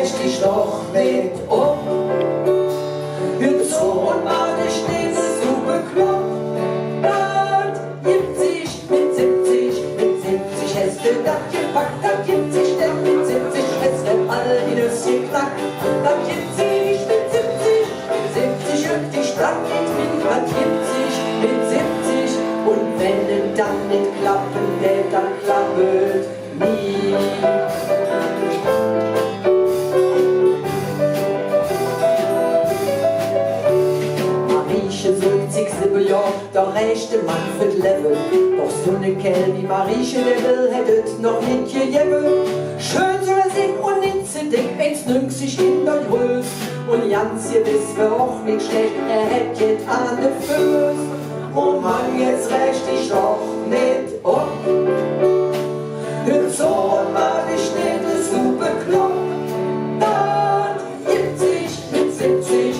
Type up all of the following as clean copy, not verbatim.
recht dich doch nicht um. Hör zu und mach dich nicht so bekloppt. Das gibt sich mit 70 hast du das gepackt, das gibt sich denn mit 70 hast du all die Nüsse knackt. Das gibt sich mit 70 hüpft die Stadt mit, das gibt sich mit 70 und wenn es dann nicht klappen wird, dann klappet nie. Marieche 70. Jahr, der rechte Mann für't Level. Doch so ne Kerl wie Marieche, der will, hättet noch nicht gegeben. Schön soll er sein und nicht zu dick, 1,90 in der Größe. Und ganz gewiss wär auch nicht schlecht, er hätt jetzt an de Füße. Oh Mann, jetzt recht ich doch nicht um. Hör zu und mach dich nicht so bekloppt. Das gibt sich mit 70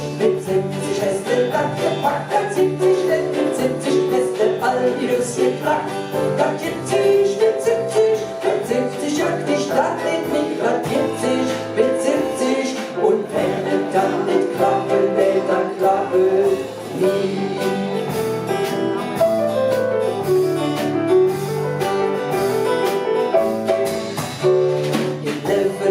hast du das gepackt. Das 70 mit 70 hast du all die Nüsse knackt. Das gibt sich mit 70 hört die Stadt nicht, das gibt sich mit 70 und wenn es dann nicht klappen will, dann klappet nie.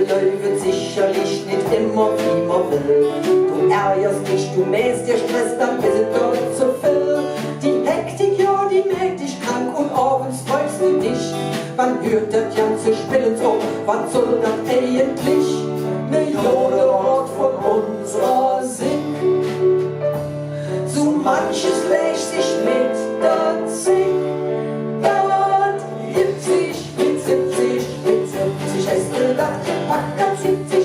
Läuft sicherlich nicht immer wie man will. Du ärgerst dich, du mähst dir Stress, dann ist es dort zu viel. Die Hektik, ja, die macht dich krank und abends freust du dich. Wann hört das ganze Spielen auf? Was soll das eigentlich? Millionen Wort von unserer Sinn. So manches lässt sich mit der Zing. Das gibt sich mit 70 hast du das gepackt, das 70